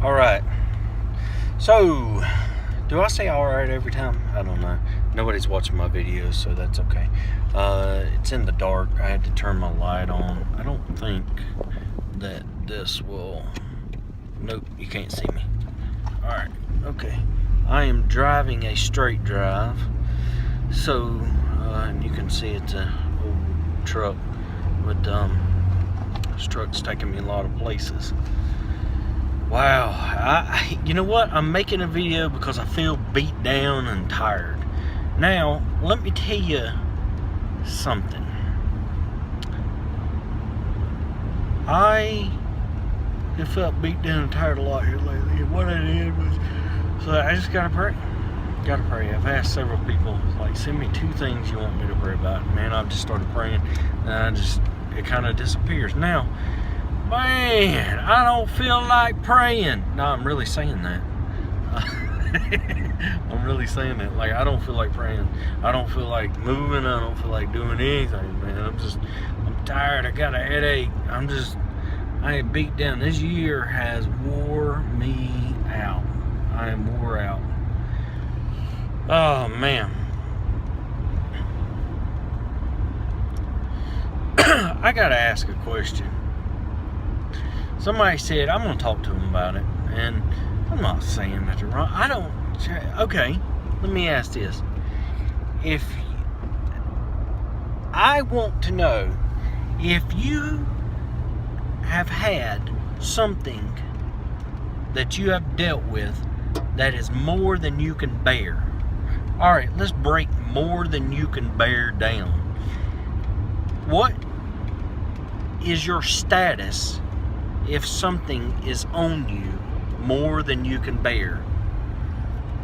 Alright, so do I say alright every time? I don't know. Nobody's watching my videos, so that's okay. It's in the dark. I had to turn my light on. I don't think that this will... Nope, you can't see me. Alright, okay. I am driving a straight drive. So, and you can see it's an old truck. But, this truck's taking me a lot of places. Wow, you know what? I'm making a video because I feel beat down and tired. Now, let me tell you something. I have felt beat down and tired a lot here lately. And what I did was, so I just gotta pray. Gotta pray. I've asked several people, like, send me 2 things you want me to pray about. Man, I've just started praying, and it kind of disappears. Now, man, I don't feel like praying. No, I'm really saying that. I'm really saying that. Like, I don't feel like praying. I don't feel like moving. I don't feel like doing anything, man. I'm tired. I got a headache. I am beat down. This year has wore me out. I am wore out. Oh, man. I gotta ask a question. Somebody said, I'm going to talk to them about it. And I'm not saying that they're wrong. Okay, let me ask this. If I want to know if you have had something that you have dealt with that is more than you can bear. All right, let's break more than you can bear down. What is your status if something is on you more than you can bear?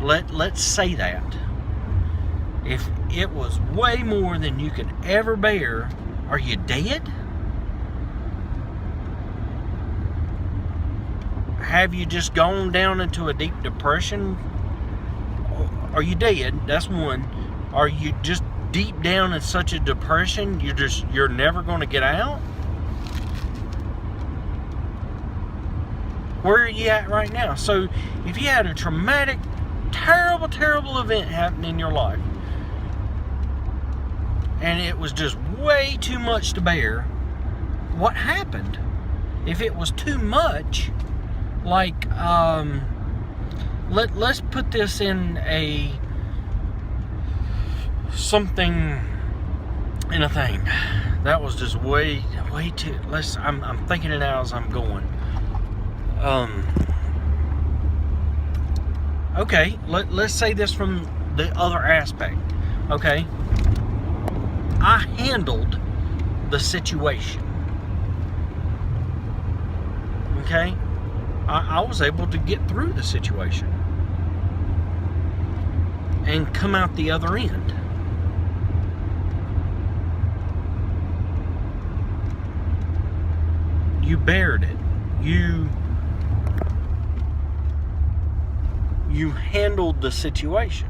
Let's say that. If it was way more than you could ever bear, are you dead? Have you just gone down into a deep depression? Are you dead? That's one. Are you just deep down in such a depression you're never going to get out? Where are you at right now? So if you had a traumatic, terrible event happen in your life, and it was just way too much to bear, what happened? If it was too much, like, let's put this in a thing. That was just way too, I'm thinking it out as I'm going. Okay, let's say this from the other aspect. Okay, I handled the situation. Okay, I was able to get through the situation and come out the other end. You bared it. You handled the situation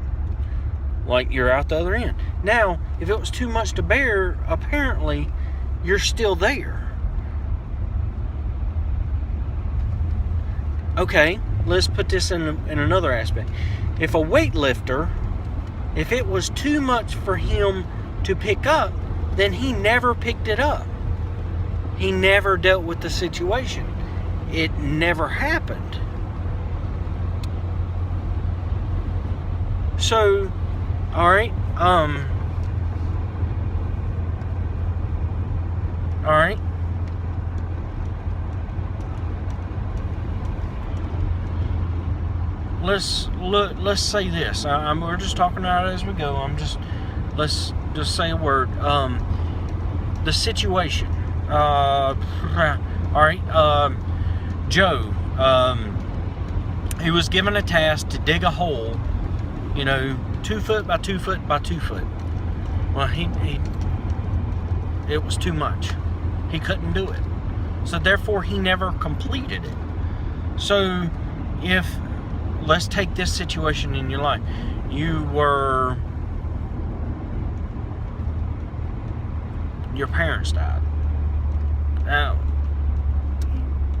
like you're out the other end. Now, if it was too much to bear, apparently you're still there. Okay, let's put this in another aspect. If a weightlifter, if it was too much for him to pick up, then he never picked it up. He never dealt with the situation. It never happened. So, alright, let's say this. We're just talking about it as we go. Let's just say a word. The situation. Alright, Joe, he was given a task to dig a hole, 2 foot by 2 foot by 2 foot. Well, it was too much. He couldn't do it. So therefore, he never completed it. So let's take this situation in your life. Your parents died.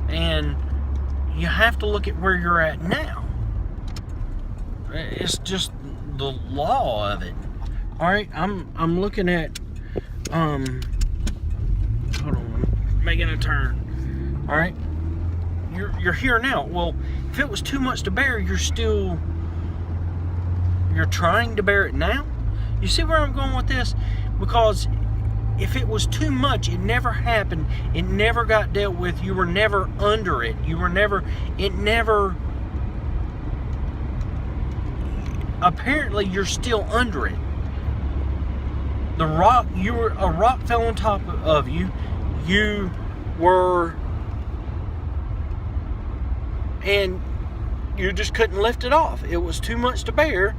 And you have to look at where you're at now. It's just the law of it. All right, I'm looking at hold on, I'm making a turn. All right, you're here now. Well, if it was too much to bear, you're trying to bear it now. You see where I'm going with this? Because if it was too much, it never happened. It never got dealt with. You were never under it. Apparently you're still under it. A rock fell on top of you. And you just couldn't lift it off. It was too much to bear.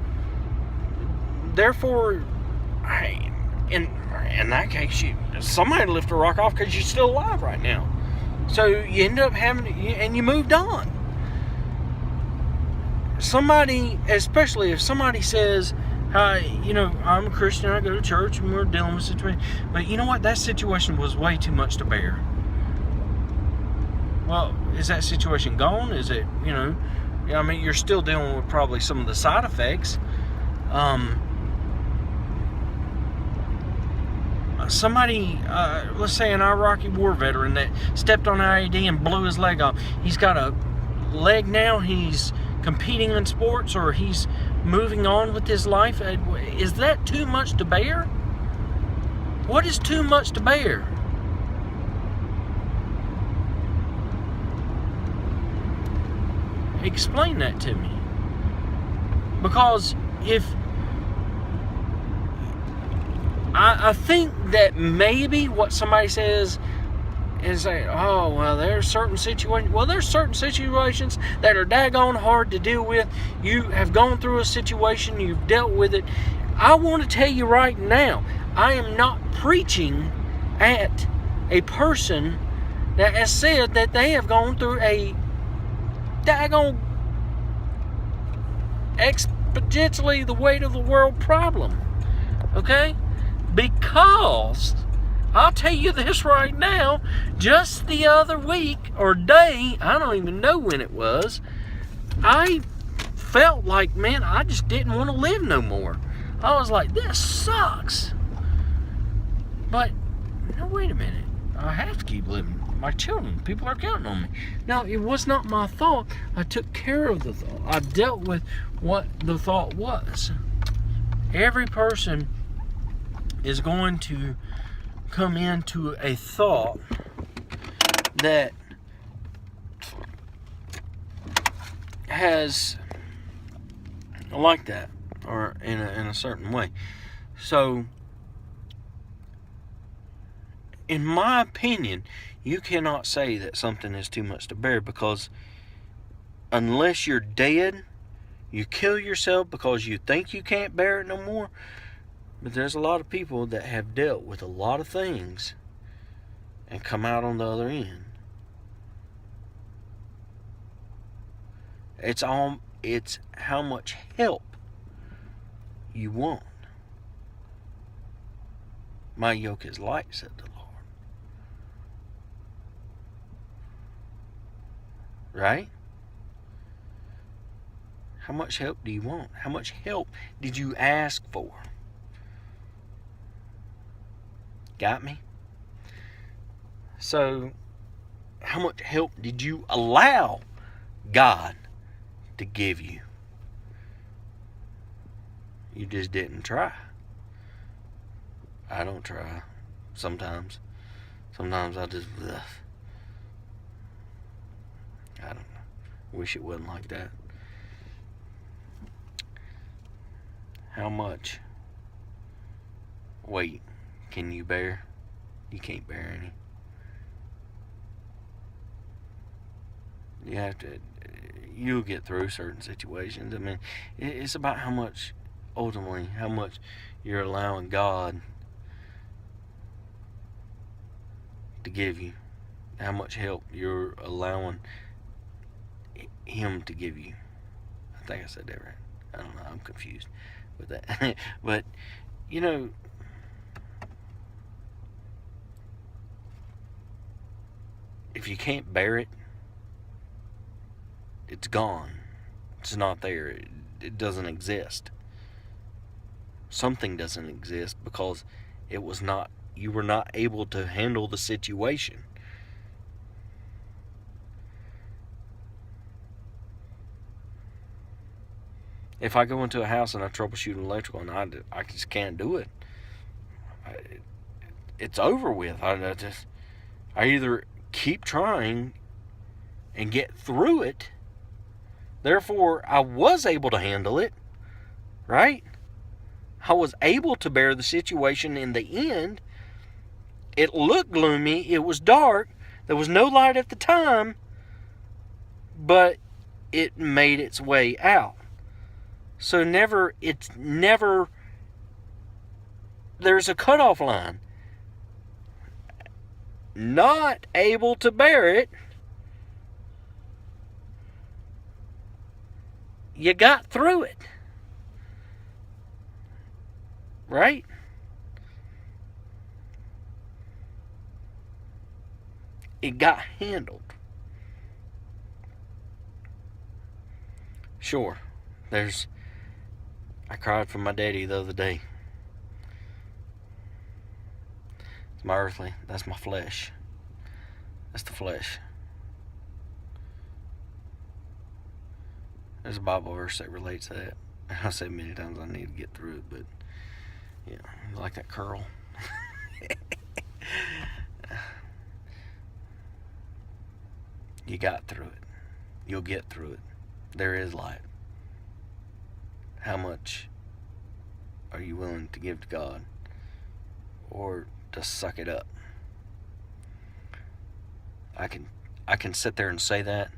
Therefore, in that case, somebody lift a rock off because you're still alive right now. So you end up and you moved on. Somebody, especially if somebody says, I'm a Christian, I go to church, and we're dealing with a situation. But you know what? That situation was way too much to bear. Well, is that situation gone? Is it, you're still dealing with probably some of the side effects. Somebody, let's say an Iraqi war veteran that stepped on an IED and blew his leg off. He's got a leg now. He's competing in sports, or he's moving on with his life. Is that too much to bear? What is too much to bear? Explain that to me. Because I think that maybe what somebody says is that, oh, well, there's certain situations. Well, there's certain situations that are daggone hard to deal with. You have gone through a situation, you've dealt with it. I want to tell you right now, I am not preaching at a person that has said that they have gone through a daggone exponentially the weight of the world problem. Okay? Because I'll tell you this right now, just the other week or day, I don't even know when it was, I felt like, man, I just didn't want to live no more. I was like, this sucks. But, no, wait a minute. I have to keep living. My children, people are counting on me. Now, it was not my thought. I took care of the thought. I dealt with what the thought was. Every person is going to come into a thought that has like that, or in a certain way. So, in my opinion, you cannot say that something is too much to bear, because unless you're dead, you kill yourself because you think you can't bear it no more. But there's a lot of people that have dealt with a lot of things and come out on the other end. It's how much help you want. My yoke is light, said the Lord. Right? How much help do you want? How much help did you ask for? Got me? So, how much help did you allow God to give you? You just didn't try. I don't try. Sometimes I just, I don't know. Wish it wasn't like that. How much weight can you bear? You can't bear any. You'll get through certain situations. I mean, it's about how much you're allowing God to give you. How much help you're allowing Him to give you. I think I said that right. I don't know. I'm confused with that. But, if you can't bear it, it's gone. It's not there. It doesn't exist. Something doesn't exist because you were not able to handle the situation. If I go into a house and I troubleshoot electrical and I just can't do it, it's over with. I either keep trying and get through it. Therefore, I was able to handle it, right? I was able to bear the situation in the end. It looked gloomy. It was dark. There was no light at the time, but it made its way out. So there's a cutoff line. Not able to bear it, you got through it. Right? It got handled. Sure, I cried for my daddy the other day. It's my earthly, that's my flesh. That's the flesh. There's a Bible verse that relates to that. I say many times I need to get through it, but yeah, like that curl. You got through it. You'll get through it. There is light. How much are you willing to give to God, or to suck it up? I can sit there and say that,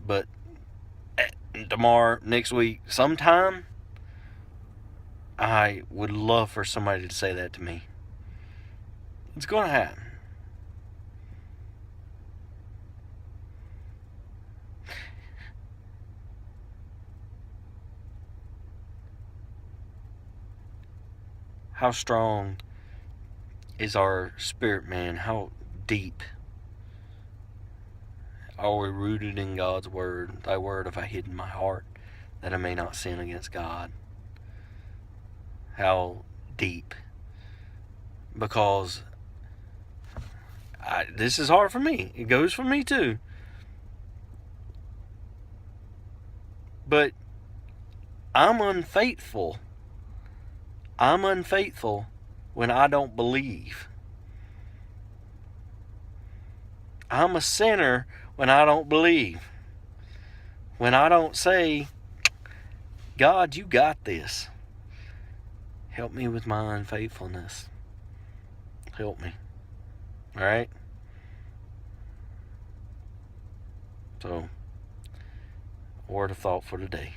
but tomorrow, next week, sometime, I would love for somebody to say that to me. It's going to happen. How strong is our spirit, man? How deep are we rooted in God's word? Thy word have I hid in my heart, that I may not sin against God. How deep? Because this is hard for me. It goes for me too. But I'm unfaithful. I'm unfaithful when I don't believe. I'm a sinner when I don't believe. When I don't say, God, you got this. Help me with my unfaithfulness. Help me. All right? So, word of thought for today.